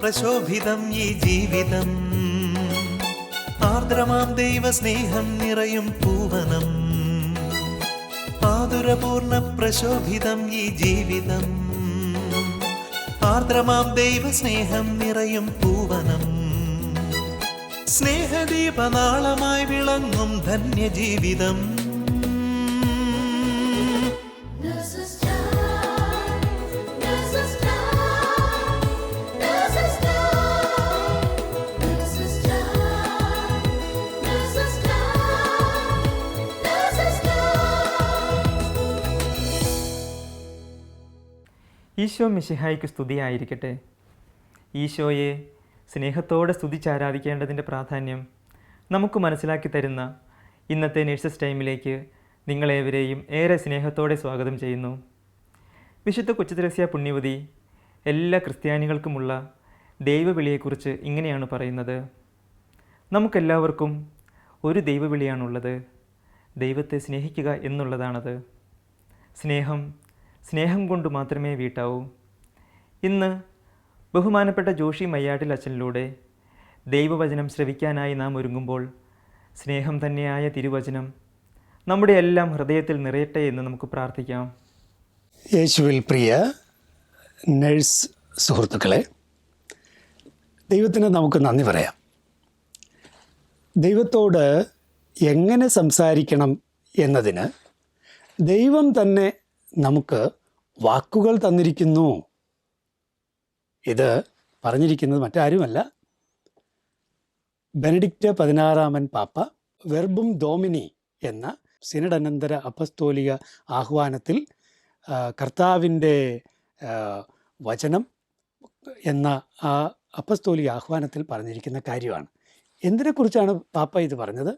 പ്രശോഭിതം ഈ ജീവിതം, ആർദ്രമാം ദൈവസ്നേഹം നിറയും പൂവനം. ആതുരപൂർണ പ്രശോഭിതം ഈ ജീവിതം, ആർദ്രമാം ദൈവസ്നേഹം നിറയും പൂവനം. സ്നേഹദീപനാളമായി വിളങ്ങും ധന്യജീവിതം. ഈശോ മിശിഹായ്ക്ക് സ്തുതിയായിരിക്കട്ടെ. ഈശോയെ സ്നേഹത്തോടെ സ്തുതിച്ചാരാധിക്കേണ്ടതിൻ്റെ പ്രാധാന്യം നമുക്ക് മനസ്സിലാക്കി തരുന്ന ഇന്നത്തെ നേഴ്സസ് ടൈമിലേക്ക് നിങ്ങളേവരെയും ഏറെ സ്നേഹത്തോടെ സ്വാഗതം ചെയ്യുന്നു. വിശുദ്ധ കൊച്ചുത്രേസ്യ പുണ്യവതി എല്ലാ ക്രിസ്ത്യാനികൾക്കുമുള്ള ദൈവവിളിയെക്കുറിച്ച് ഇങ്ങനെയാണ് പറയുന്നത്: നമുക്കെല്ലാവർക്കും ഒരു ദൈവവിളിയാണുള്ളത്, ദൈവത്തെ സ്നേഹിക്കുക എന്നുള്ളതാണത്. സ്നേഹം കൊണ്ട് മാത്രമേ വീട്ടാവൂ. ഇന്ന് ബഹുമാനപ്പെട്ട ജോഷി മയ്യാട്ടിൽ അച്ഛനിലൂടെ ദൈവവചനം ശ്രവിക്കാനായി നാം ഒരുങ്ങുമ്പോൾ സ്നേഹം തന്നെയായ തിരുവചനം നമ്മുടെ എല്ലാം ഹൃദയത്തിൽ നിറയട്ടെ എന്ന് നമുക്ക് പ്രാർത്ഥിക്കാം. യേശുവിൽ പ്രിയ നഴ്സ് സുഹൃത്തുക്കളെ, ദൈവത്തിന് നമുക്ക് നന്ദി പറയാം. ദൈവത്തോട് എങ്ങനെ സംസാരിക്കണം എന്നതിന് ദൈവം തന്നെ നമുക്ക് വാക്കുകൾ തന്നിരിക്കുന്നു. ഇത് പറഞ്ഞിരിക്കുന്നത് മറ്റാരുമല്ല, ബെനഡിക്റ്റ് 16 പാപ്പ വെർബും ഡോമിനി എന്ന സിനഡനന്തര അപ്പസ്തോലിക ആഹ്വാനത്തിൽ കർത്താവിൻ്റെ വചനം എന്ന ആ അപ്പസ്തോലിക ആഹ്വാനത്തിൽ പറഞ്ഞിരിക്കുന്ന കാര്യമാണ്. എന്തിനെക്കുറിച്ചാണ് പാപ്പ ഇത് പറഞ്ഞത്?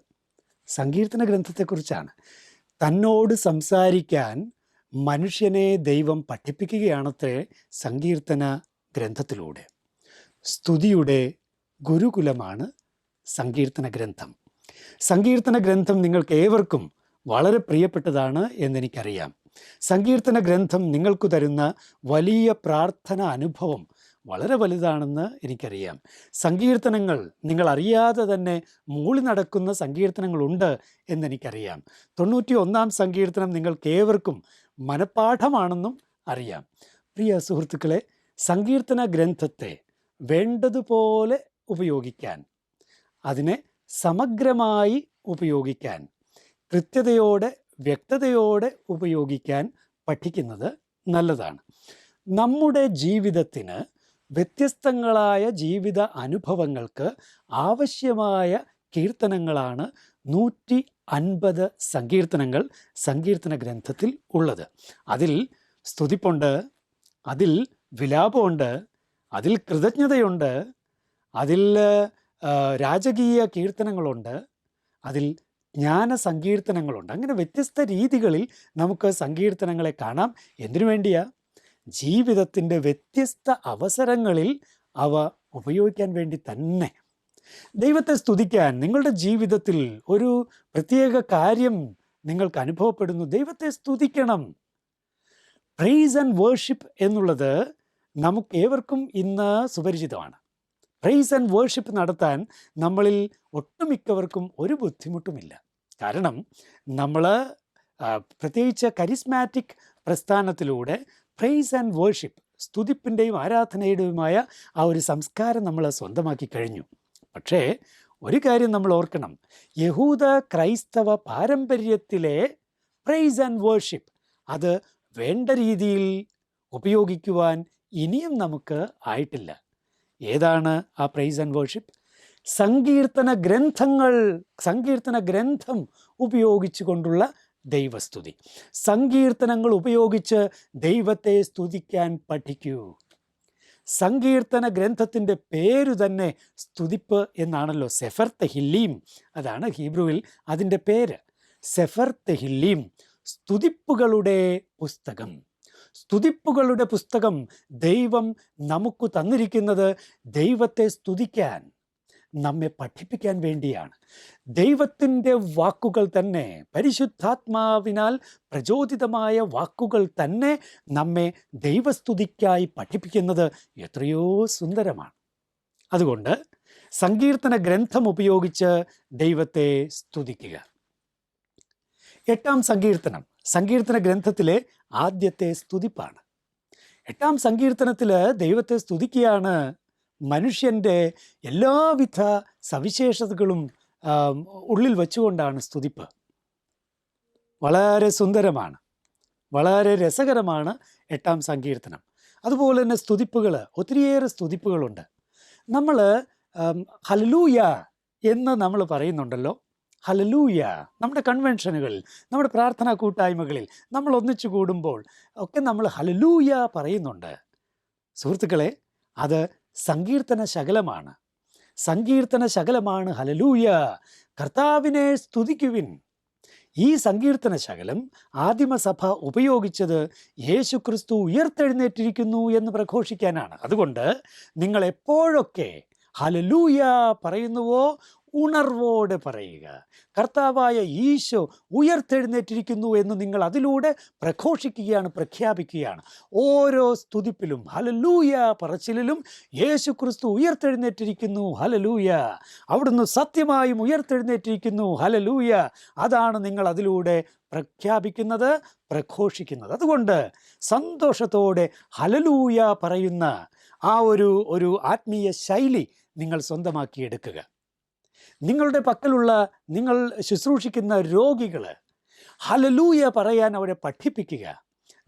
സങ്കീർത്തന ഗ്രന്ഥത്തെക്കുറിച്ചാണ്. തന്നോട് സംസാരിക്കാൻ മനുഷ്യനെ ദൈവം പഠിപ്പിക്കുകയാണത്രേ സങ്കീർത്തന ഗ്രന്ഥത്തിലൂടെ. സ്തുതിയുടെ ഗുരുകുലമാണ് സങ്കീർത്തന ഗ്രന്ഥം. സങ്കീർത്തന ഗ്രന്ഥം നിങ്ങൾക്ക് ഏവർക്കും വളരെ പ്രിയപ്പെട്ടതാണ് എന്നെനിക്കറിയാം. സങ്കീർത്തന ഗ്രന്ഥം നിങ്ങൾക്ക് തരുന്ന വലിയ പ്രാർത്ഥന അനുഭവം വളരെ വലുതാണെന്ന് എനിക്കറിയാം. സങ്കീർത്തനങ്ങൾ നിങ്ങൾ അറിയാതെ തന്നെ മൂളി നടക്കുന്ന സങ്കീർത്തനങ്ങളുണ്ട് എന്നെനിക്കറിയാം. 91 സങ്കീർത്തനം നിങ്ങൾക്ക് ഏവർക്കും മനഃപാഠമാണെന്നും അറിയാം. പ്രിയ സുഹൃത്തുക്കളെ, സങ്കീർത്തന ഗ്രന്ഥത്തെ വേണ്ടതുപോലെ ഉപയോഗിക്കാൻ, അതിനെ സമഗ്രമായി ഉപയോഗിക്കാൻ, കൃത്യതയോടെ വ്യക്തതയോടെ ഉപയോഗിക്കാൻ പഠിക്കുന്നത് നല്ലതാണ്. നമ്മുടെ ജീവിതത്തിന് വ്യത്യസ്തങ്ങളായ ജീവിത അനുഭവങ്ങൾക്ക് ആവശ്യമായ കീർത്തനങ്ങളാണ് 150 സങ്കീർത്തനങ്ങൾ സങ്കീർത്തന ഗ്രന്ഥത്തിൽ ഉള്ളത്. അതിൽ സ്തുതിപ്പുണ്ട്, അതിൽ വിലാപമുണ്ട്, അതിൽ കൃതജ്ഞതയുണ്ട്, അതിൽ രാജകീയ കീർത്തനങ്ങളുണ്ട്, അതിൽ ജ്ഞാന സങ്കീർത്തനങ്ങളുണ്ട്. അങ്ങനെ വ്യത്യസ്ത രീതികളിൽ നമുക്ക് സങ്കീർത്തനങ്ങളെ കാണാം. എന്തിനു വേണ്ടിയാ? ജീവിതത്തിൻ്റെ വ്യത്യസ്ത അവസരങ്ങളിൽ അവ ഉപയോഗിക്കാൻ വേണ്ടി തന്നെ. ദൈവത്തെ സ്തുതിക്കാൻ നിങ്ങളുടെ ജീവിതത്തിൽ ഒരു പ്രത്യേക കാര്യം നിങ്ങൾക്ക് അനുഭവപ്പെടുന്നു, ദൈവത്തെ സ്തുതിക്കണം. പ്രൈസ് ആൻഡ് വേർഷിപ്പ് എന്നുള്ളത് നമുക്ക് ഏവർക്കും ഇന്ന് സുപരിചിതമാണ്. പ്രൈസ് ആൻഡ് വേർഷിപ്പ് നടത്താൻ നമ്മളിൽ ഒട്ടുമിക്കവർക്കും ഒരു ബുദ്ധിമുട്ടുമില്ല. കാരണം നമ്മൾ പ്രത്യേകിച്ച് കരിസ്മാറ്റിക് പ്രസ്ഥാനത്തിലൂടെ പ്രൈസ് ആൻഡ് വേർഷിപ്പ്, സ്തുതിപ്പിൻ്റെയും ആരാധനയുടെയുമായ ആ ഒരു സംസ്കാരം നമ്മൾ സ്വന്തമാക്കി കഴിഞ്ഞു. പക്ഷേ ഒരു കാര്യം നമ്മൾ ഓർക്കണം, യഹൂദ ക്രൈസ്തവ പാരമ്പര്യത്തിലെ പ്രൈസ് ആൻഡ് വേർഷിപ്പ് അത് വേണ്ട രീതിയിൽ ഉപയോഗിക്കുവാൻ ഇനിയും നമുക്ക് ആയിട്ടില്ല. ഏതാണ് ആ പ്രൈസ് ആൻഡ് വേർഷിപ്പ്? സങ്കീർത്തന ഗ്രന്ഥം ഉപയോഗിച്ചു കൊണ്ടുള്ള ദൈവസ്തുതി. സങ്കീർത്തനങ്ങൾ ഉപയോഗിച്ച് ദൈവത്തെ സ്തുതിക്കാൻ പഠിക്കൂ. സങ്കീർത്തന ഗ്രന്ഥത്തിൻ്റെ പേരു തന്നെ സ്തുതിപ്പ് എന്നാണല്ലോ, സെഫർ തെഹില്ലീം. അതാണ് ഹീബ്രുവിൽ അതിൻ്റെ പേര്, സെഫർ തെഹില്ലീം, സ്തുതിപ്പുകളുടെ പുസ്തകം. സ്തുതിപ്പുകളുടെ പുസ്തകം ദൈവം നമുക്ക് തന്നിരിക്കുന്നത് ദൈവത്തെ സ്തുതിക്കാൻ, നമ്മെ പഠിപ്പിക്കാൻ വേണ്ടിയാണ്. ദൈവത്തിൻ്റെ വാക്കുകൾ തന്നെ, പരിശുദ്ധാത്മാവിനാൽ പ്രചോദിതമായ വാക്കുകൾ തന്നെ നമ്മെ ദൈവസ്തുതിക്കായി പഠിപ്പിക്കുന്നത് എത്രയോ സുന്ദരമാണ്. അതുകൊണ്ട് സങ്കീർത്തന ഗ്രന്ഥം ഉപയോഗിച്ച് ദൈവത്തെ സ്തുതിക്കുക. 8-ാം സങ്കീർത്തനം സങ്കീർത്തന ഗ്രന്ഥത്തിലെ ആദ്യത്തെ സ്തുതിപ്പാണ്. 8-ാം സങ്കീർത്തനത്തിൽ ദൈവത്തെ സ്തുതിക്കുകയാണ്. മനുഷ്യൻ്റെ എല്ലാവിധ സവിശേഷതകളും ഉള്ളിൽ വെച്ചുകൊണ്ടാണ് സ്തുതിപ്പ്. വളരെ സുന്ദരമാണ്, വളരെ രസകരമാണ് 8-ാം സങ്കീർത്തനം. അതുപോലെ തന്നെ സ്തുതിപ്പുകൾ, ഒത്തിരിയേറെ സ്തുതിപ്പുകളുണ്ട്. നമ്മൾ ഹല്ലേലൂയ എന്ന് നമ്മൾ പറയുന്നുണ്ടല്ലോ. ഹല്ലേലൂയ നമ്മുടെ കൺവെൻഷനുകളിൽ, നമ്മുടെ പ്രാർത്ഥനാ കൂട്ടായ്മകളിൽ നമ്മൾ ഒന്നിച്ചു കൂടുമ്പോൾ ഒക്കെ നമ്മൾ ഹല്ലേലൂയ പറയുന്നുണ്ട്. സുഹൃത്തുക്കളെ, അത് സങ്കീർത്തന ശകലമാണ്. സങ്കീർത്തന ശകലമാണ് ഹല്ലേലൂയ. കർത്താവിനെ സ്തുതിക്കുവിൻ. ഈ സങ്കീർത്തന ശകലം ആദിമസഭ ഉപയോഗിച്ചത് യേശുക്രിസ്തു ഉയർത്തെഴുന്നേറ്റിരിക്കുന്നു എന്ന് പ്രഘോഷിക്കാനാണ്. അതുകൊണ്ട് നിങ്ങൾ എപ്പോഴൊക്കെ ഹല്ലേലൂയ പറയുന്നുവോ ഉണർവോടെ പറയുക. കർത്താവായ ഈശോ ഉയർത്തെഴുന്നേറ്റിരിക്കുന്നു എന്ന് നിങ്ങൾ അതിലൂടെ പ്രഘോഷിക്കുകയാണ്, പ്രഖ്യാപിക്കുകയാണ്. ഓരോ സ്തുതിപ്പിലും ഹല്ലേലൂയ പറച്ചിലിലും യേശു ക്രിസ്തു ഉയർത്തെഴുന്നേറ്റിരിക്കുന്നു, ഹല്ലേലൂയ, അവിടുന്ന് സത്യമായും ഉയർത്തെഴുന്നേറ്റിരിക്കുന്നു, ഹല്ലേലൂയ, അതാണ് നിങ്ങൾ അതിലൂടെ പ്രഖ്യാപിക്കുന്നത്, പ്രഘോഷിക്കുന്നത്. അതുകൊണ്ട് സന്തോഷത്തോടെ ഹല്ലേലൂയ പറയുന്ന ആ ഒരു ആത്മീയ ശൈലി നിങ്ങൾ സ്വന്തമാക്കിയെടുക്കുക. നിങ്ങളുടെ പക്കലുള്ള, നിങ്ങൾ ശുശ്രൂഷിക്കുന്ന രോഗികൾ ഹല്ലേലൂയ പറയാൻ അവരെ പഠിപ്പിക്കുക.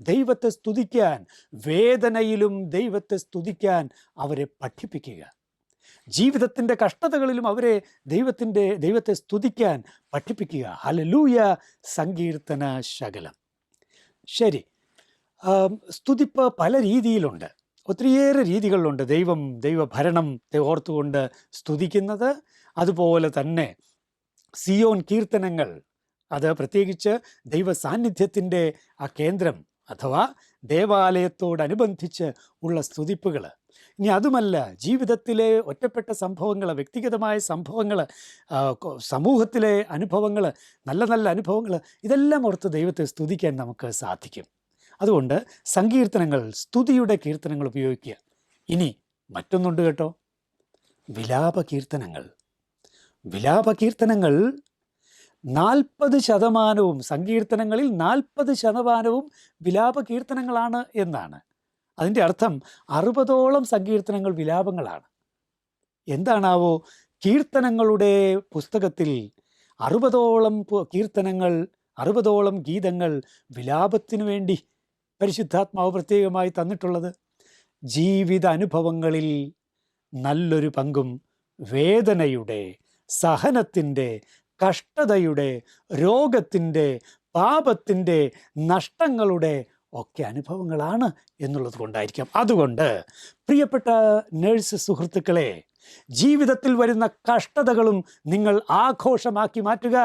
ദൈവത്തെ സ്തുതിക്കാൻ, വേദനയിലും ദൈവത്തെ സ്തുതിക്കാൻ അവരെ പഠിപ്പിക്കുക. ജീവിതത്തിൻ്റെ കഷ്ടതകളിലും അവരെ ദൈവത്തെ സ്തുതിക്കാൻ പഠിപ്പിക്കുക. ഹല്ലേലൂയ സങ്കീർത്തന ശകലം. ശരി, സ്തുതിപ്പ് പല രീതിയിലുണ്ട്, ഒത്തിരിയേറെ രീതികളിലുണ്ട്. ദൈവഭരണത്തെ ഓർത്തുകൊണ്ട് സ്തുതിക്കുന്നത്, അതുപോലെ തന്നെ സിയോൻ കീർത്തനങ്ങൾ, അത് പ്രത്യേകിച്ച് ദൈവ സാന്നിധ്യത്തിൻ്റെ ആ കേന്ദ്രം അഥവാ ദേവാലയത്തോടനുബന്ധിച്ച് ഉള്ള സ്തുതിപ്പുകൾ. ഇനി അതുമല്ല, ജീവിതത്തിലെ ഒറ്റപ്പെട്ട സംഭവങ്ങൾ, വ്യക്തിഗതമായ സംഭവങ്ങൾ, സമൂഹത്തിലെ അനുഭവങ്ങൾ, നല്ല നല്ല അനുഭവങ്ങൾ, ഇതെല്ലാം ഓർത്ത് ദൈവത്തെ സ്തുതിക്കാൻ നമുക്ക് സാധിക്കും. അതുകൊണ്ട് സങ്കീർത്തനങ്ങൾ, സ്തുതിയുടെ കീർത്തനങ്ങൾ ഉപയോഗിക്കുക. ഇനി മറ്റൊന്നുണ്ട് കേട്ടോ, വിലാപകീർത്തനങ്ങൾ. വിലാപകീർത്തനങ്ങൾ 40% സങ്കീർത്തനങ്ങളിൽ 40% വിലാപകീർത്തനങ്ങളാണ് എന്നാണ്. അതിൻ്റെ അർത്ഥം 60ഓളം സങ്കീർത്തനങ്ങൾ വിലാപങ്ങളാണ്. എന്താണാവോ കീർത്തനങ്ങളുടെ പുസ്തകത്തിൽ 60ഓളം കീർത്തനങ്ങൾ, 60ഓളം ഗീതങ്ങൾ വിലാപത്തിനു വേണ്ടി പരിശുദ്ധാത്മാവ് പ്രത്യേകമായി തന്നിട്ടുള്ളത്? ജീവിത അനുഭവങ്ങളിൽ നല്ലൊരു പങ്കും വേദനയുടെ, സഹനത്തിൻ്റെ, കഷ്ടതയുടെ, രോഗത്തിൻ്റെ, പാപത്തിൻ്റെ, നഷ്ടങ്ങളുടെ ഒക്കെ അനുഭവങ്ങളാണ് എന്നുള്ളത് കൊണ്ടായിരിക്കാം. അതുകൊണ്ട് പ്രിയപ്പെട്ട നേഴ്സ് സുഹൃത്തുക്കളെ, ജീവിതത്തിൽ വരുന്ന കഷ്ടതകളും നിങ്ങൾ ആഘോഷമാക്കി മാറ്റുക.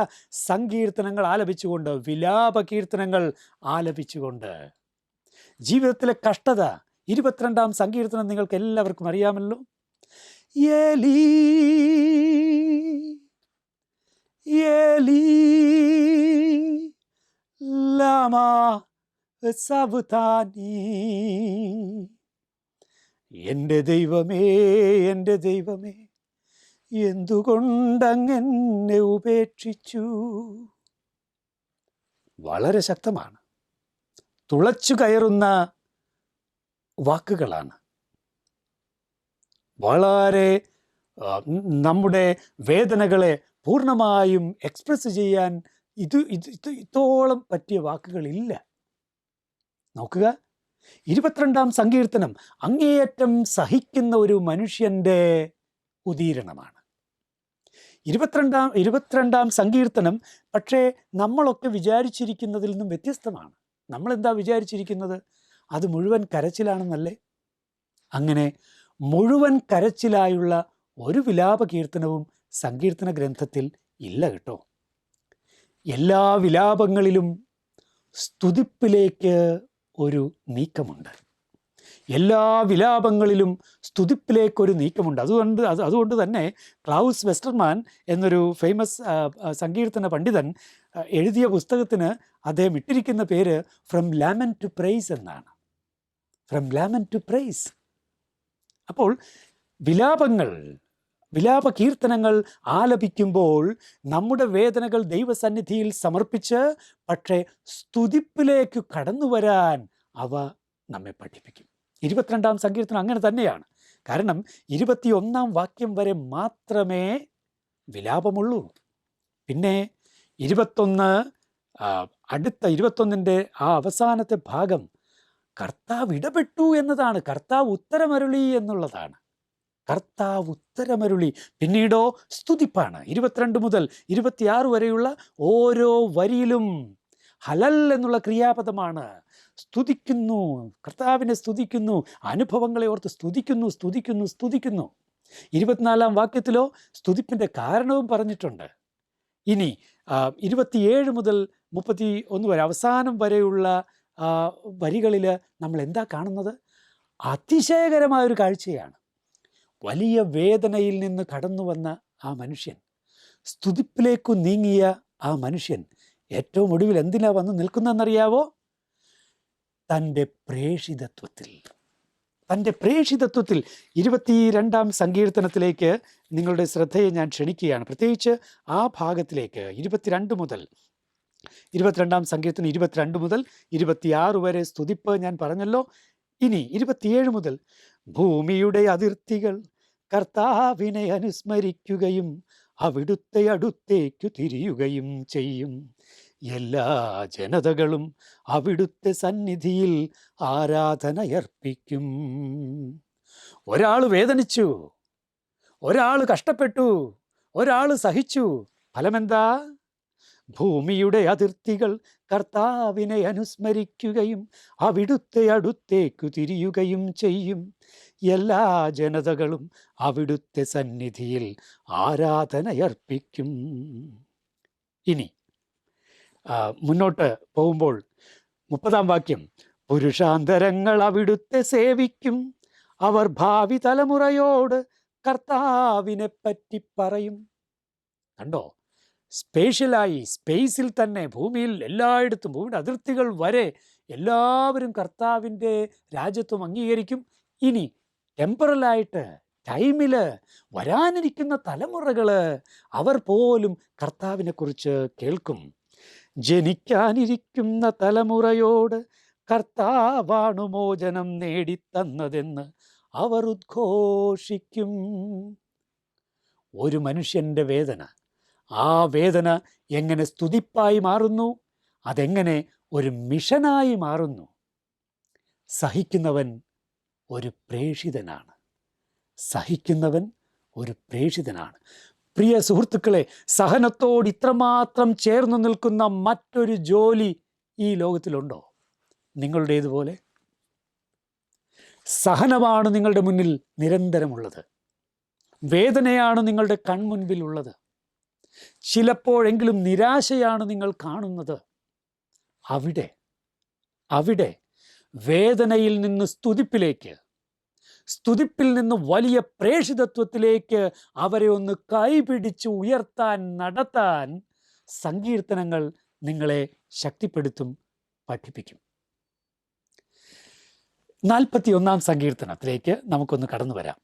സങ്കീർത്തനങ്ങൾ ആലപിച്ചുകൊണ്ട്, വിലാപ കീർത്തനങ്ങൾ ആലപിച്ചുകൊണ്ട്. ജീവിതത്തിലെ കഷ്ടത, 22-ാം സങ്കീർത്തനം നിങ്ങൾക്ക് എല്ലാവർക്കും അറിയാമല്ലോ. ഏലീ ഏലീ ലമാ സബ്താനി, എൻ്റെ ദൈവമേ, എൻ്റെ ദൈവമേ, എന്തുകൊണ്ടങ്ങനെ ഉപേക്ഷിച്ചു. വളരെ ശക്തമാണ്, തുളച്ചു കയറുന്ന വാക്കുകളാണ്. വളരെ നമ്മുടെ വേദനകളെ പൂർണ്ണമായും എക്സ്പ്രസ് ചെയ്യാൻ ഇതോളം പറ്റിയ വാക്കുകളില്ല. നോക്കുക, 22-ാം സങ്കീർത്തനം അങ്ങേയറ്റം സഹിക്കുന്ന ഒരു മനുഷ്യൻ്റെ ഉദീരണമാണ്. 22-ാം സങ്കീർത്തനം പക്ഷേ നമ്മളൊക്കെ വിചാരിച്ചിരിക്കുന്നതിൽ നിന്നും വ്യത്യസ്തമാണ്. നമ്മളെന്താ വിചാരിച്ചിരിക്കുന്നത്? അത് മുഴുവൻ കരച്ചിലാണെന്നല്ലേ? അങ്ങനെ മുഴുവൻ കരച്ചിലായുള്ള ഒരു വിലാപ കീർത്തനവും സങ്കീർത്തന ഗ്രന്ഥത്തിൽ ഇല്ല കേട്ടോ. എല്ലാ വിലാപങ്ങളിലും സ്തുതിപ്പിലേക്ക് ഒരു നീക്കമുണ്ട്. എല്ലാ വിലാപങ്ങളിലും സ്തുതിപ്പിലേക്കൊരു നീക്കമുണ്ട്. അതുകൊണ്ട് തന്നെ ക്ലൗസ് വെസ്റ്റർമാൻ എന്നൊരു ഫേമസ് സങ്കീർത്തന പണ്ഡിതൻ എഴുതിയ പുസ്തകത്തിന് അദ്ദേഹം ഇട്ടിരിക്കുന്ന പേര് ഫ്രം ലാമൻ ടു പ്രൈസ് എന്നാണ്. From lament to praise. അപ്പോൾ വിലാപ കീർത്തനങ്ങൾ ആലപിക്കുമ്പോൾ നമ്മുടെ വേദനകൾ ദൈവസന്നിധിയിൽ സമർപ്പിച്ച് പക്ഷേ സ്തുതിപ്പിലേക്ക് കടന്നു വരാൻ അവ നമ്മെ പഠിപ്പിക്കും. 22-ാം സങ്കീർത്തനം അങ്ങനെ തന്നെയാണ്. കാരണം 21-ാം വാക്യം വരെ മാത്രമേ വിലാപമുള്ളൂ. പിന്നെ 21-ന്റെ ആ അവസാനത്തെ ഭാഗം കർത്താവ് ഇടപെട്ടു എന്നതാണ്, കർത്താവ് ഉത്തരമരുളി എന്നുള്ളതാണ്. കർത്താവ് ഉത്തരമരുളി. പിന്നീടോ സ്തുതിപ്പാണ്. 22 മുതൽ 26 വരെയുള്ള ഓരോ വരിയിലും ഹലൽ എന്നുള്ള ക്രിയാപദമാണ്. സ്തുതിക്കുന്നു, കർത്താവിനെ സ്തുതിക്കുന്നു, അനുഭവങ്ങളെ ഓർത്ത് സ്തുതിക്കുന്നു. 24-ാം വാക്യത്തിലോ സ്തുതിപ്പിൻ്റെ കാരണവും പറഞ്ഞിട്ടുണ്ട്. ഇനി 27 മുതൽ 31 വരെ അവസാനം വരെയുള്ള വരികളിൽ നമ്മൾ എന്താ കാണുന്നത്? അതിശയകരമായൊരു കാഴ്ചയാണ്. വലിയ വേദനയിൽ നിന്ന് കടന്നു വന്ന ആ മനുഷ്യൻ, സ്തുതിപ്പിലേക്കു നീങ്ങിയ ആ മനുഷ്യൻ ഏറ്റവും ഒടുവിൽ എന്തിനാ വന്ന് നിൽക്കുന്നതെന്നറിയാവോ? തൻ്റെ പ്രേഷിതത്വത്തിൽ. 22-ാം സങ്കീർത്തനത്തിലേക്ക് നിങ്ങളുടെ ശ്രദ്ധയെ ഞാൻ ക്ഷണിക്കുകയാണ്. പ്രത്യേകിച്ച് ആ ഭാഗത്തിലേക്ക് 22 മുതൽ 22-ാം സങ്കീർത്തനം 22 മുതൽ 26 വരെ സ്തുതിപ്പ് ഞാൻ പറഞ്ഞല്ലോ. ഇനി 27 മുതൽ ഭൂമിയുടെ അതിർത്തികൾ കർത്താവിനെ അനുസ്മരിക്കുകയും അവിടുത്തെ അടുത്തേക്കു തിരിയുകയും ചെയ്യും. എല്ലാ ജനതകളും അവിടുത്തെ സന്നിധിയിൽ ആരാധനയർപ്പിക്കും. ഒരാൾ വേദനിച്ചു, ഒരാൾ കഷ്ടപ്പെട്ടു, ഒരാൾ സഹിച്ചു. ഫലമെന്താ? ഭൂമിയുടെ അതിർത്തികൾ കർത്താവിനെ അനുസ്മരിക്കുകയും അവിടുത്തെ അടുത്തേക്കു തിരിയുകയും ചെയ്യും. എല്ലാ ജനതകളും അവിടുത്തെ സന്നിധിയിൽ ആരാധനയർപ്പിക്കും. ഇനി മുന്നോട്ട് പോകുമ്പോൾ 30-ാം വാക്യം, പുരുഷാന്തരങ്ങൾ അവിടുത്തെ സേവിക്കും, അവർ ഭാവി തലമുറയോട് കർത്താവിനെ പറ്റി പറയും. കണ്ടോ? സ്പേസിൽ തന്നെ, ഭൂമിയിൽ എല്ലായിടത്തും, ഭൂമിയുടെ അതിർത്തികൾ വരെ എല്ലാവരും കർത്താവിൻ്റെ രാജ്യത്വം അംഗീകരിക്കും. ഇനി ടെമ്പറലായിട്ട് ടൈമിൽ വരാനിരിക്കുന്ന തലമുറകൾ അവർ പോലും കർത്താവിനെക്കുറിച്ച് കേൾക്കും. ജനിക്കാനിരിക്കുന്ന തലമുറയോട് കർത്താവാണു മോചനം നേടിത്തന്നതെന്ന് അവർ ഉദ്ഘോഷിക്കും. ഒരു മനുഷ്യൻ്റെ വേദന, ആ വേദന എങ്ങനെ സ്തുതിപ്പായി മാറുന്നു, അതെങ്ങനെ ഒരു മിഷനായി മാറുന്നു. സഹിക്കുന്നവൻ ഒരു പ്രേഷിതനാണ്. പ്രിയ സുഹൃത്തുക്കളെ, സഹനത്തോട് ഇത്രമാത്രം ചേർന്ന് നിൽക്കുന്ന മറ്റൊരു ജോലി ഈ ലോകത്തിലുണ്ടോ നിങ്ങളുടേതുപോലെ? സഹനമാണ് നിങ്ങളുടെ മുന്നിൽ നിരന്തരമുള്ളത്. വേദനയാണ് നിങ്ങളുടെ കൺമുൻപിലുള്ളത്. ചിലപ്പോഴെങ്കിലും നിരാശയാണ് നിങ്ങൾ കാണുന്നത്. അവിടെ വേദനയിൽ നിന്ന് സ്തുതിപ്പിലേക്ക്, സ്തുതിപ്പിൽ നിന്ന് വലിയ പ്രേഷിതത്വത്തിലേക്ക് അവരെ ഒന്ന് കൈപിടിച്ച് ഉയർത്താൻ, നടത്താൻ സങ്കീർത്തനങ്ങൾ നിങ്ങളെ ശക്തിപ്പെടുത്തും, പഠിപ്പിക്കും. 41-ാം സങ്കീർത്തനത്തിലേക്ക് നമുക്കൊന്ന് കടന്നു വരാം.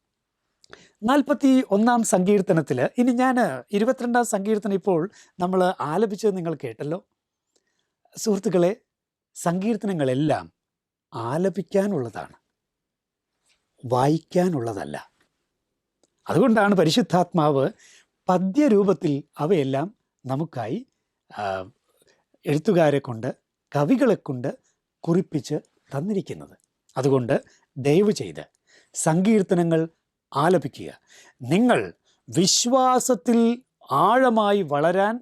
41-ാം സങ്കീർത്തനത്തിൽ ഇനി ഞാൻ 22-ാം സങ്കീർത്തനം ഇപ്പോൾ നമ്മൾ ആലപിച്ചത് നിങ്ങൾ കേട്ടല്ലോ. സുഹൃത്തുക്കളെ, സങ്കീർത്തനങ്ങളെല്ലാം ആലപിക്കാനുള്ളതാണ്, വായിക്കാനുള്ളതല്ല. അതുകൊണ്ടാണ് പരിശുദ്ധാത്മാവ് പദ്യരൂപത്തിൽ അവയെല്ലാം നമുക്കായി എഴുത്തുകാരെ കൊണ്ട്, കവികളെ കൊണ്ട് കുറിപ്പിച്ച് തന്നിരിക്കുന്നത്. അതുകൊണ്ട് ദയവ് ചെയ്ത് സങ്കീർത്തനങ്ങൾ ആലപിക്കുക. നിങ്ങൾ വിശ്വാസത്തിൽ ആഴമായി വളരാൻ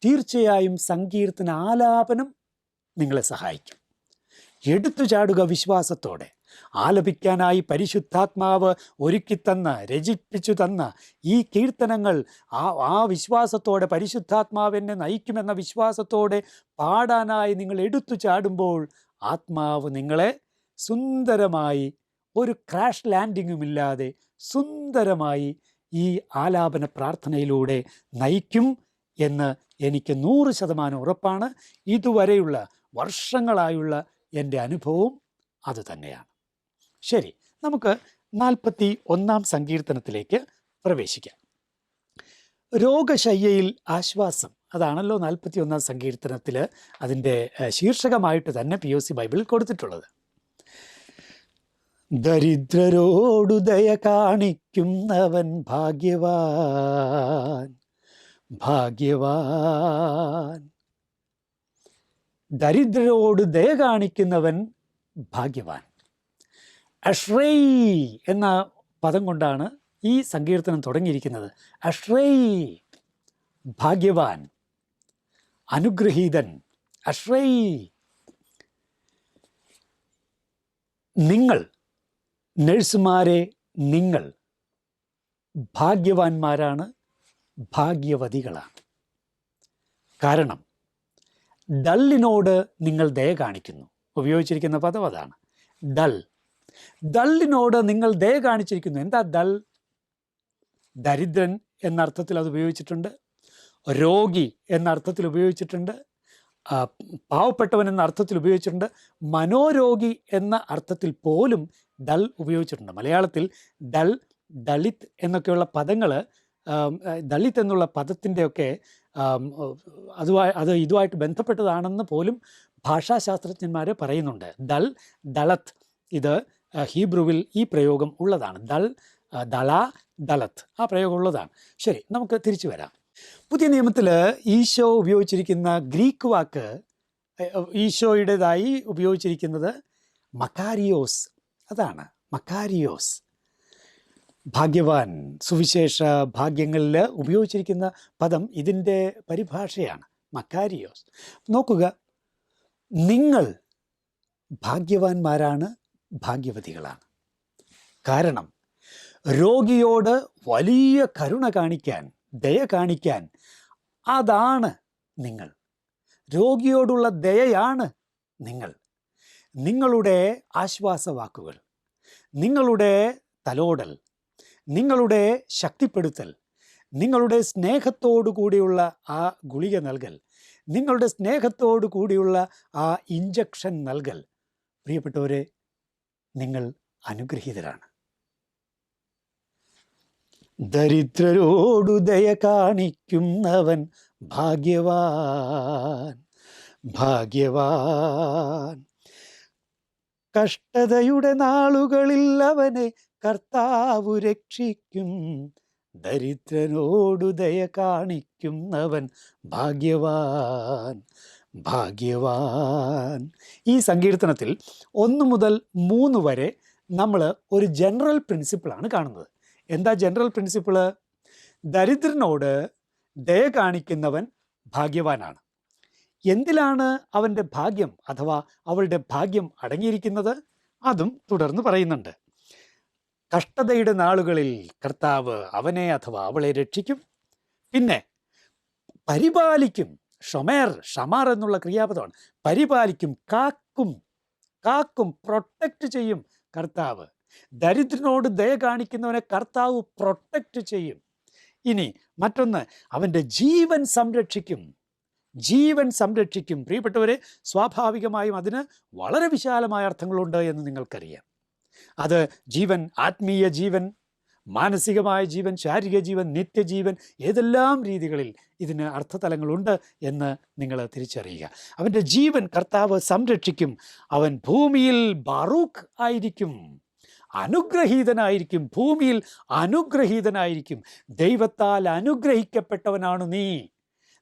തീർച്ചയായും സങ്കീർത്തന ആലാപനം നിങ്ങളെ സഹായിക്കും. എടുത്തു ചാടുക വിശ്വാസത്തോടെ. ആലപിക്കാനായി പരിശുദ്ധാത്മാവ് ഒരുക്കിത്തന്ന, രചിപ്പിച്ചു തന്ന ഈ കീർത്തനങ്ങൾ ആ വിശ്വാസത്തോടെ, പരിശുദ്ധാത്മാവ് എന്നെ നയിക്കുമെന്ന വിശ്വാസത്തോടെ പാടാനായി നിങ്ങൾ എടുത്തു ചാടുമ്പോൾ ആത്മാവ് നിങ്ങളെ സുന്ദരമായി, ഒരു ക്രാഷ് ലാൻഡിങ്ങുമില്ലാതെ സുന്ദരമായി ഈ ആലാപന പ്രാർത്ഥനയിലൂടെ നയിക്കും എന്ന് എനിക്ക് 100% ഉറപ്പാണ്. ഇതുവരെയുള്ള വർഷങ്ങളായുള്ള എൻ്റെ അനുഭവവും അതുതന്നെയാണ്. ശരി, നമുക്ക് 41 സങ്കീർത്തനത്തിലേക്ക് പ്രവേശിക്കാം. രോഗശയ്യയിൽ ആശ്വാസം, അതാണല്ലോ 41 സങ്കീർത്തനത്തിൽ അതിൻ്റെ ശീർഷകമായിട്ട് തന്നെ POC ബൈബിളിൽ കൊടുത്തിട്ടുള്ളത്. ദരിദ്രരോടു ദയ കാണിക്കുന്നവൻ ഭാഗ്യവാൻ, ഭാഗ്യവാൻ. ദരിദ്രരോട് ദയ കാണിക്കുന്നവൻ ഭാഗ്യവാൻ. അഷ്റൈ എന്ന പദം കൊണ്ടാണ് ഈ സങ്കീർത്തനം തുടങ്ങിയിരിക്കുന്നത്. അഷ്റൈ, ഭാഗ്യവാൻ, അനുഗ്രഹീതൻ. അഷ്റൈ. നിങ്ങൾ നഴ്സുമാരെ, നിങ്ങൾ ഭാഗ്യവാന്മാരാണ്, ഭാഗ്യവതികളാണ്. കാരണം ഡള്ളിനോട് നിങ്ങൾ ദയ കാണിക്കുന്നു. ഉപയോഗിച്ചിരിക്കുന്ന പദം അതാണ്, ഡൾ. ഡള്ളിനോട് നിങ്ങൾ ദയ കാണിച്ചിരിക്കുന്നു. എന്താ ഡൾ? ദരിദ്രൻ എന്ന അർത്ഥത്തിൽ അത് ഉപയോഗിച്ചിട്ടുണ്ട്, രോഗി എന്ന അർത്ഥത്തിൽ ഉപയോഗിച്ചിട്ടുണ്ട്, പാവപ്പെട്ടവൻ എന്ന അർത്ഥത്തിൽ ഉപയോഗിച്ചിട്ടുണ്ട്, മനോരോഗി എന്ന അർത്ഥത്തിൽ പോലും ഡൾ ഉപയോഗിച്ചിട്ടുണ്ട്. മലയാളത്തിൽ ഡൾ, ദളിത് എന്നൊക്കെയുള്ള പദങ്ങൾ, ദളിത് എന്നുള്ള പദത്തിൻ്റെയൊക്കെ അത് ഇതുമായിട്ട് ബന്ധപ്പെട്ടതാണെന്ന് പോലും ഭാഷാശാസ്ത്രജ്ഞന്മാർ പറയുന്നുണ്ട്. ദൾ, ദളത്, ഇത് ഹീബ്രുവിൽ ഈ പ്രയോഗം ഉള്ളതാണ്. ദൾ, ദള, ദളത്, ആ പ്രയോഗം ഉള്ളതാണ്. ശരി, നമുക്ക് തിരിച്ചു വരാം. പുതിയ നിയമത്തിൽ ഈശോ ഉപയോഗിച്ചിരിക്കുന്ന ഗ്രീക്ക് വാക്ക്, ഈശോയുടേതായി ഉപയോഗിച്ചിരിക്കുന്നത് മക്കാരിയോസ്. അതാണ് മക്കാരിയോസ്. ഭാഗ്യവാൻ, സുവിശേഷ ഭാഗ്യങ്ങളിൽ ഉപയോഗിച്ചിരിക്കുന്ന പദം ഇതിൻ്റെ പരിഭാഷയാണ്, മക്കാരിയോസ്. നോക്കുക, നിങ്ങൾ ഭാഗ്യവാന്മാരാണ്, ഭാഗ്യവതികളാണ്. കാരണം രോഗിയോട് വലിയ കരുണ കാണിക്കാൻ, ദയ കാണിക്കാൻ, അതാണ് നിങ്ങൾ. രോഗിയോടുള്ള ദയയാണ് നിങ്ങൾ. നിങ്ങളുടെ ആശ്വാസവാക്കുകൾ, നിങ്ങളുടെ തലോടൽ, നിങ്ങളുടെ ശക്തിപ്പെടുത്തൽ, നിങ്ങളുടെ സ്നേഹത്തോടു കൂടിയുള്ള ആ ഗുളിക നൽകൽ, നിങ്ങളുടെ സ്നേഹത്തോടു കൂടിയുള്ള ആ ഇഞ്ചക്ഷൻ നൽകൽ, പ്രിയപ്പെട്ടവരെ, നിങ്ങൾ അനുഗ്രഹീതരാണ്. ദരിദ്രരോടു ദയ കാണിക്കുന്നവൻ ഭാഗ്യവാൻ, ഭാഗ്യവാൻ. കഷ്ടതയുടെ നാളുകളിൽ അവനെ കർത്താവു രക്ഷിക്കും. ദരിദ്രനോടു ദയ കാണിക്കുന്നവൻ ഭാഗ്യവാൻ, ഭാഗ്യവാൻ. ഈ സങ്കീർത്തനത്തിൽ 1 മുതൽ 3 വരെ നമ്മൾ ഒരു ജനറൽ പ്രിൻസിപ്പിളാണ് കാണുന്നത്. എന്താ ജനറൽ പ്രിൻസിപ്പിള്? ദരിദ്രനോട് ദയ കാണിക്കുന്നവൻ ഭാഗ്യവാനാണ്. എന്തിലാണ് അവൻ്റെ ഭാഗ്യം അഥവാ അവളുടെ ഭാഗ്യം അടങ്ങിയിരിക്കുന്നത്? അതും തുടർന്ന് പറയുന്നുണ്ട്. കഷ്ടതയുടെ നാളുകളിൽ കർത്താവ് അവനെ അഥവാ അവളെ രക്ഷിക്കും. പിന്നെ പരിപാലിക്കും. ഷൊമേർ, ഷമാർ എന്നുള്ള ക്രിയാപദമാണ്. പരിപാലിക്കും, കാക്കും, കാക്കും, പ്രൊട്ടക്റ്റ് ചെയ്യും കർത്താവ്. ദരിദ്രനോട് ദയ കാണിക്കുന്നവനെ കർത്താവ് പ്രൊട്ടക്റ്റ് ചെയ്യും. ഇനി മറ്റൊന്ന്, അവൻ്റെ ജീവൻ സംരക്ഷിക്കും, ജീവൻ സംരക്ഷിക്കും. പ്രിയപ്പെട്ടവരെ, സ്വാഭാവികമായും അതിന് വളരെ വിശാലമായ അർത്ഥങ്ങളുണ്ട് എന്ന് നിങ്ങൾക്കറിയാം. അത് ജീവൻ, ആത്മീയ ജീവൻ, മാനസികമായ ജീവൻ, ശാരീരിക ജീവൻ, നിത്യജീവൻ, ഏതെല്ലാം രീതികളിൽ ഇതിന് അർത്ഥതലങ്ങളുണ്ട് എന്ന് നിങ്ങൾ തിരിച്ചറിയുക. അവൻ്റെ ജീവൻ കർത്താവ് സംരക്ഷിക്കും. അവൻ ഭൂമിയിൽ ബറൂഖ് ആയിരിക്കും, അനുഗ്രഹീതനായിരിക്കും. ഭൂമിയിൽ അനുഗ്രഹീതനായിരിക്കും. ദൈവത്താൽ അനുഗ്രഹിക്കപ്പെട്ടവനാണ് നീ,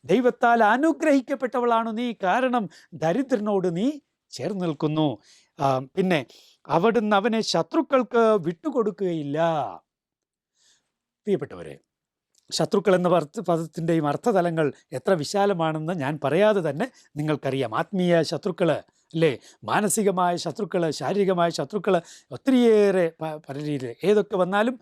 ദൈവത്താൽ അനുഗ്രഹിക്കപ്പെട്ടവളാണ് നീ. കാരണം ദരിദ്രനോട് നീ ചേർന്ന് നിൽക്കുന്നു. പിന്നെ അവിടുന്ന് അവനെ ശത്രുക്കൾക്ക് വിട്ടുകൊടുക്കുകയില്ല. പ്രിയപ്പെട്ടവരെ, ശത്രുക്കൾ എന്ന പദത്തിൻ്റെയും അർത്ഥതലങ്ങൾ എത്ര വിശാലമാണെന്ന് ഞാൻ പറയാതെ തന്നെ നിങ്ങൾക്കറിയാം. ആത്മീയ ശത്രുക്കൾ അല്ലേ, മാനസികമായ ശത്രുക്കൾ, ശാരീരികമായ ശത്രുക്കൾ, ഒത്തിരിയേറെ പല രീതിയിൽ ഏതൊക്കെ വന്നാലും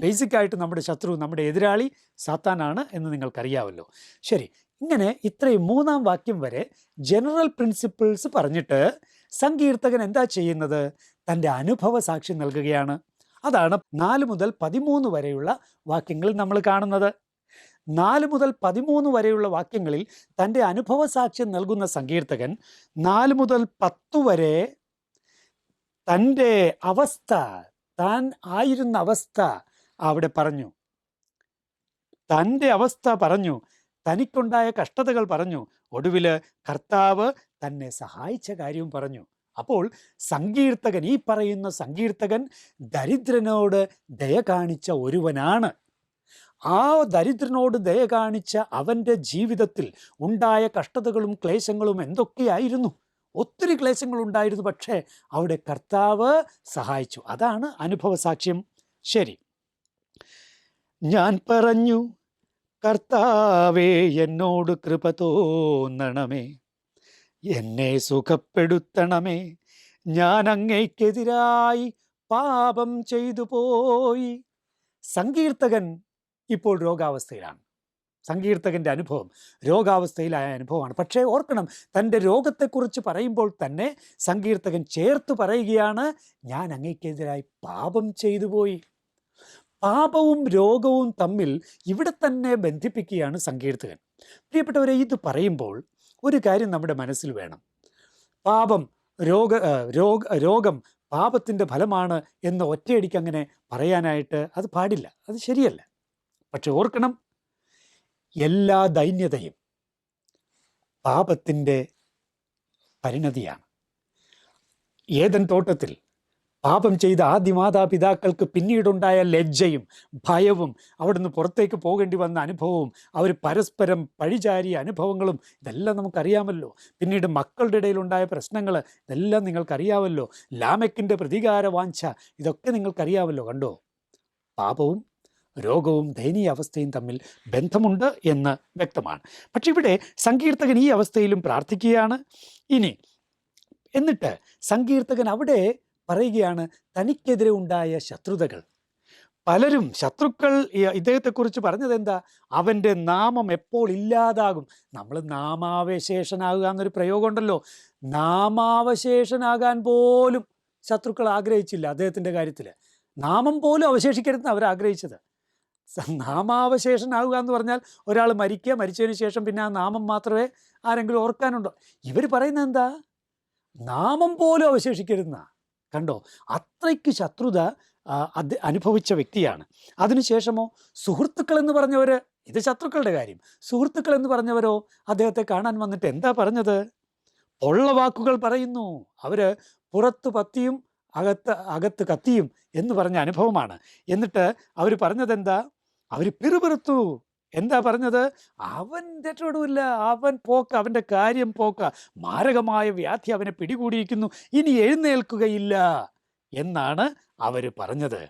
ബേസിക്കായിട്ട് നമ്മുടെ ശത്രു, നമ്മുടെ എതിരാളി സാത്താനാണ് എന്ന് നിങ്ങൾക്കറിയാമല്ലോ. ശരി, ഇങ്ങനെ ഇത്രയും 3-ാം വാക്യം വരെ ജനറൽ പ്രിൻസിപ്പിൾസ് പറഞ്ഞിട്ട് സങ്കീർത്തകൻ എന്താ ചെയ്യുന്നത്? തൻ്റെ അനുഭവ സാക്ഷ്യം നൽകുകയാണ്. അതാണ് 4 മുതൽ 13 വരെയുള്ള വാക്യങ്ങളിൽ നമ്മൾ കാണുന്നത്. 4 മുതൽ 13 വരെയുള്ള വാക്യങ്ങളിൽ തൻ്റെ അനുഭവ സാക്ഷ്യം നൽകുന്ന സങ്കീർത്തകൻ 4 മുതൽ 10 വരെ തൻ്റെ അവസ്ഥ, താൻ ആയിരുന്ന അവസ്ഥ അവിടെ പറഞ്ഞു, തൻ്റെ അവസ്ഥ പറഞ്ഞു, തനിക്കുണ്ടായ കഷ്ടതകൾ പറഞ്ഞു, ഒടുവിൽ കർത്താവ് തന്നെ സഹായിച്ച കാര്യവും പറഞ്ഞു. അപ്പോൾ സങ്കീർത്തകൻ, ഈ പറയുന്ന സങ്കീർത്തകൻ ദരിദ്രനോട് ദയ കാണിച്ച ഒരുവനാണ്. ആ ദരിദ്രനോട് ദയ കാണിച്ച അവൻ്റെ ജീവിതത്തിൽ ഉണ്ടായ കഷ്ടതകളും ക്ലേശങ്ങളും എന്തൊക്കെയായിരുന്നു? ഒത്തിരി ക്ലേശങ്ങളുണ്ടായിരുന്നു, പക്ഷേ അവിടെ കർത്താവ് സഹായിച്ചു. അതാണ് അനുഭവ സാക്ഷ്യം. ശരി, ഞാൻ പറഞ്ഞു, കർത്താവേ എന്നോട് കൃപ തോന്നണമേ, എന്നെ സുഖപ്പെടുത്തണമേ, ഞാൻ അങ്ങയ്ക്കെതിരായി പാപം ചെയ്തു പോയി. സങ്കീർത്തകൻ ഇപ്പോൾ രോഗാവസ്ഥയിലാണ്. സങ്കീർത്തകൻ്റെ അനുഭവം രോഗാവസ്ഥയിലായ അനുഭവമാണ്. പക്ഷേ ഓർക്കണം, തൻ്റെ രോഗത്തെക്കുറിച്ച് പറയുമ്പോൾ തന്നെ സങ്കീർത്തകൻ ചേർത്ത് പറയുകയാണ്, ഞാൻ അങ്ങയ്ക്കെതിരായി പാപം ചെയ്തു പോയി. പാപവും രോഗവും തമ്മിൽ ഇവിടെ തന്നെ ബന്ധിപ്പിക്കുകയാണ് സങ്കീർത്തകൻ. പ്രിയപ്പെട്ടവരെ, ഇത് പറയുമ്പോൾ ഒരു കാര്യം നമ്മുടെ മനസ്സിൽ വേണം. പാപം, രോഗം പാപത്തിൻ്റെ ഫലമാണ് എന്ന് ഒറ്റയടിക്ക് അങ്ങനെ പറയാനായിട്ട് അത് പാടില്ല, അത് ശരിയല്ല. പക്ഷെ ഓർക്കണം, എല്ലാ ദൈന്യതയും പാപത്തിൻ്റെ പരിണതിയാണ്. ഏദൻ തോട്ടത്തിൽ പാപം ചെയ്ത ആദ്യ മാതാപിതാക്കൾക്ക് പിന്നീടുണ്ടായ ലജ്ജയും ഭയവും അവിടുന്ന് പുറത്തേക്ക് പോകേണ്ടി വന്ന അനുഭവവും അവർ പരസ്പരം പഴിചാരിയ അനുഭവങ്ങളും ഇതെല്ലാം നമുക്കറിയാമല്ലോ. പിന്നീട് മക്കളുടെ ഇടയിലുണ്ടായ പ്രശ്നങ്ങൾ ഇതെല്ലാം നിങ്ങൾക്കറിയാമല്ലോ. ലാമെക്കിൻ്റെ പ്രതികാര വാഞ്ച, ഇതൊക്കെ നിങ്ങൾക്കറിയാമല്ലോ. കണ്ടോ, പാപവും രോഗവും ദയനീയ അവസ്ഥയും തമ്മിൽ ബന്ധമുണ്ട് എന്ന് വ്യക്തമാണ്. പക്ഷെ ഇവിടെ സങ്കീർത്തകൻ ഈ അവസ്ഥയിലും പ്രാർത്ഥിക്കുകയാണ്. എന്നിട്ട് സങ്കീർത്തകൻ അവിടെ പറയുകയാണ്, തനിക്കെതിരെ ഉണ്ടായ ശത്രുതകൾ. പലരും ശത്രുക്കൾ ഇദ്ദേഹത്തെക്കുറിച്ച് പറഞ്ഞത് എന്താ? അവൻ്റെ നാമം എപ്പോൾ ഇല്ലാതാകും. നമ്മൾ നാമാവശേഷനാകുക എന്നൊരു പ്രയോഗമുണ്ടല്ലോ. നാമാവശേഷനാകാൻ പോലും ശത്രുക്കൾ ആഗ്രഹിച്ചില്ല അദ്ദേഹത്തിൻ്റെ കാര്യത്തിൽ. നാമം പോലും അവശേഷിക്കരുതെന്ന് അവരാഗ്രഹിച്ചത്. നാമാവശേഷനാകുക എന്ന് പറഞ്ഞാൽ ഒരാൾ മരിക്കുക, മരിച്ചതിന് ശേഷം പിന്നെ ആ നാമം മാത്രമേ ആരെങ്കിലും ഓർക്കാനുണ്ടോ? ഇവർ പറയുന്നത് എന്താ? നാമം പോലും അവശേഷിക്കരുതെന്ന. കണ്ടോ, അത്രയ്ക്ക് ശത്രുത അനുഭവിച്ച വ്യക്തിയാണ്. അതിനുശേഷമോ സുഹൃത്തുക്കൾ എന്ന് പറഞ്ഞവർ, ഇത് ശത്രുക്കളുടെ കാര്യം, സുഹൃത്തുക്കൾ എന്ന് പറഞ്ഞവരോ അദ്ദേഹത്തെ കാണാൻ വന്നിട്ട് എന്താ പറഞ്ഞത്? ഉള്ള വാക്കുകൾ പറയുന്നു. അവർ പുറത്ത് പത്തിയും അകത്ത് കത്തിയും എന്ന് പറഞ്ഞ അനുഭവമാണ്. എന്നിട്ട് അവർ പറഞ്ഞത് എന്താ? അവർ പിറുപിറുത്തു. എന്താ പറഞ്ഞത്? അവൻ രക്ഷപ്പെടില്ല, അവൻ പോക്ക, അവൻ്റെ കാര്യം പോക്ക, മാരകമായ വ്യാധി അവനെ പിടികൂടിയിരിക്കുന്നു, ഇനി എഴുന്നേൽക്കുകയില്ല എന്നാണ് അവർ പറഞ്ഞത്.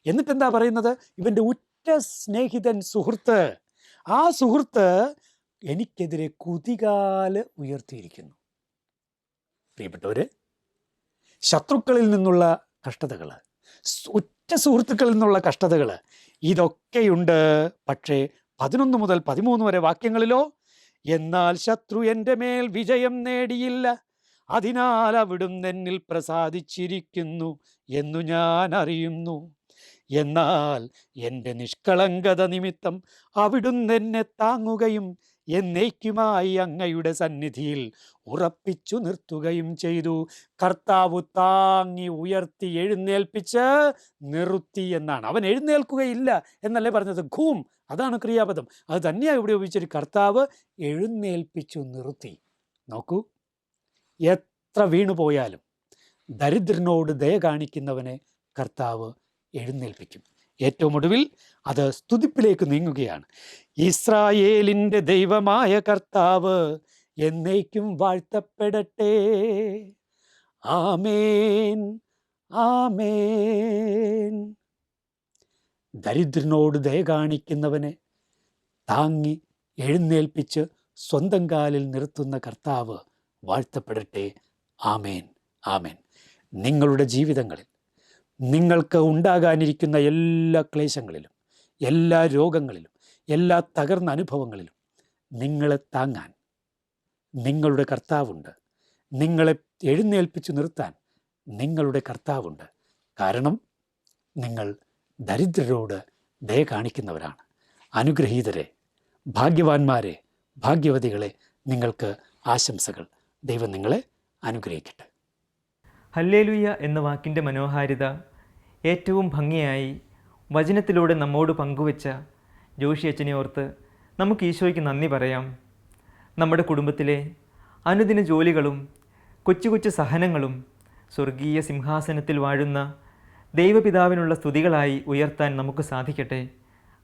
എന്നിട്ടെന്താ പറയുന്നത്? ഇവൻ്റെ ഉറ്റ സ്നേഹിതൻ, സുഹൃത്ത്, ആ സുഹൃത്ത് എനിക്കെതിരെ കുതികാല് ഉയർത്തിയിരിക്കുന്നു. പ്രിയപ്പെട്ടവര്, ശത്രുക്കളിൽ നിന്നുള്ള കഷ്ടതകൾ, ഉറ്റ സുഹൃത്തുക്കളിൽ നിന്നുള്ള കഷ്ടതകൾ, ഇതൊക്കെയുണ്ട്. പക്ഷേ 11 മുതൽ 13 വരെ വാക്യങ്ങളിലോ, എന്നാൽ ശത്രു എൻ്റെ മേൽ വിജയം നേടിയില്ല, അതിനാൽ അവിടുന്ന് എന്നിൽ പ്രസാദിച്ചിരിക്കുന്നു എന്നു ഞാൻ അറിയുന്നു. എന്നാൽ എൻ്റെ നിഷ്കളങ്കത നിമിത്തം അവിടുന്ന് എന്നെ താങ്ങുകയും എന്നേക്കുമായി അങ്ങയുടെ സന്നിധിയിൽ ഉറപ്പിച്ചു നിർത്തുകയും ചെയ്തു. കർത്താവ് താങ്ങി ഉയർത്തി എഴുന്നേൽപ്പിച്ച് നിർത്തി എന്നാണ്. അവൻ എഴുന്നേൽക്കുകയില്ല എന്നല്ലേ പറഞ്ഞത്? ഘൂം, അതാണ് ക്രിയാപദം. അത് തന്നെയാണ് ഇവിടെ ഉപയോഗിച്ചൊരു കർത്താവ് എഴുന്നേൽപ്പിച്ചു നിർത്തി. നോക്കൂ, എത്ര വീണുപോയാലും ദരിദ്രനോട് ദയ കാണിക്കുന്നവനെ കർത്താവ് എഴുന്നേൽപ്പിക്കും. ഏറ്റവും ഒടുവിൽ അത് സ്തുതിപ്പിലേക്ക് നീങ്ങുകയാണ്. ഇസ്രായേലിൻ്റെ ദൈവമായ കർത്താവ് എന്നേക്കും വാഴ്ത്തപ്പെടട്ടെ. ആമേൻ, ആമേൻ. ദരിദ്രനോട് ദയ കാണിക്കുന്നവനെ താങ്ങി എഴുന്നേൽപ്പിച്ച് സ്വന്തം കാലിൽ നിർത്തുന്ന കർത്താവ് വാഴ്ത്തപ്പെടട്ടെ. ആമേൻ, ആമേൻ. നിങ്ങളുടെ ജീവിതങ്ങളിൽ നിങ്ങൾക്ക് ഉണ്ടാകാനിരിക്കുന്ന എല്ലാ ക്ലേശങ്ങളിലും, എല്ലാ രോഗങ്ങളിലും, എല്ലാ തകർന്ന അനുഭവങ്ങളിലും നിങ്ങളെ താങ്ങാൻ നിങ്ങളുടെ കർത്താവുണ്ട്. നിങ്ങളെ എഴുന്നേൽപ്പിച്ചു നിർത്താൻ നിങ്ങളുടെ കർത്താവുണ്ട്. കാരണം നിങ്ങൾ ദരിദ്രരോട് ദയ കാണിക്കുന്നവരാണ്. അനുഗ്രഹീതരെ, ഭാഗ്യവാന്മാരെ, ഭാഗ്യവതികളെ, നിങ്ങൾക്ക് ആശംസകൾ. ദൈവം നിങ്ങളെ അനുഗ്രഹിക്കട്ടെ. ഹല്ലേലൂയ എന്ന വാക്കിൻ്റെ മനോഹാരിത ഏറ്റവും ഭംഗിയായി വചനത്തിലൂടെ നമ്മോട് പങ്കുവച്ച ജോഷി അച്ഛനെ ഓർത്ത് നമുക്ക് ഈശോയ്ക്ക് നന്ദി പറയാം. നമ്മുടെ കുടുംബത്തിലെ അനുദിന ജോലികളും കൊച്ചു കൊച്ചു സഹനങ്ങളും സ്വർഗീയ സിംഹാസനത്തിൽ വാഴുന്ന ദൈവപിതാവിനുള്ള സ്തുതികളായി ഉയർത്താൻ നമുക്ക് സാധിക്കട്ടെ.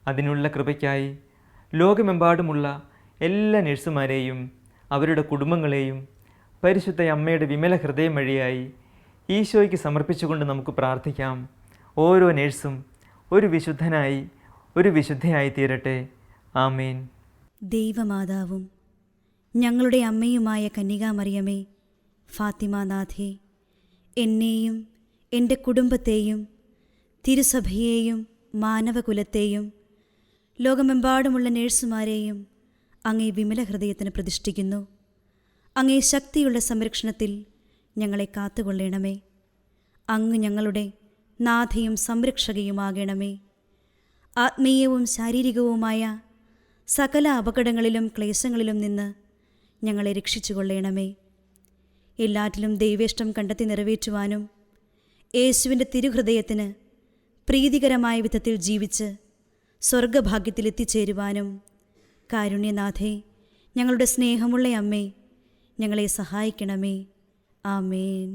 അതിനുള്ള കൃപയ്ക്കായി ലോകമെമ്പാടുമുള്ള എല്ലാ നഴ്സുമാരെയും അവരുടെ കുടുംബങ്ങളെയും പരിശുദ്ധ അമ്മയുടെ വിമല ഹൃദയം വഴിയായി ഈശോയ്ക്ക് സമർപ്പിച്ചുകൊണ്ട് നമുക്ക് പ്രാർത്ഥിക്കാം. ഓരോ നഴ്സും ഒരു വിശുദ്ധനായി ഒരു വിശുദ്ധയായി തീരട്ടെ. ആമേൻ. ദൈവമാതാവും ഞങ്ങളുടെ അമ്മയുമായ കന്യകാമറിയമേ, ഫാത്തിമാനാഥേ, എന്നെയും എൻ്റെ കുടുംബത്തെയും തിരുസഭയെയും മാനവകുലത്തെയും ലോകമെമ്പാടുമുള്ള നേഴ്സുമാരെയും അങ്ങേ വിമല ഹൃദയത്തിന് പ്രതിഷ്ഠിക്കുന്നു. അങ്ങേ ശക്തിയുള്ള സംരക്ഷണത്തിൽ ഞങ്ങളെ കാത്തുകൊള്ളണമേ. അങ്ങ് ഞങ്ങളുടെ നാഥയും സംരക്ഷകയുമാകണമേ. ആത്മീയവും ശാരീരികവുമായ സകല അപകടങ്ങളിലും ക്ലേശങ്ങളിലും നിന്ന് ഞങ്ങളെ രക്ഷിച്ചുകൊള്ളണമേ. എല്ലാറ്റിലും ദൈവേഷ്ടം കണ്ടെത്തി നിറവേറ്റുവാനും യേശുവിൻ്റെ തിരുഹൃദയത്തിന് പ്രീതികരമായ വിധത്തിൽ ജീവിച്ച് സ്വർഗഭാഗ്യത്തിലെത്തിച്ചേരുവാനും കാരുണ്യനാഥേ, ഞങ്ങളുടെ സ്നേഹമുള്ള അമ്മേ, ഞങ്ങളെ സഹായിക്കണമേ. ആമേൻ.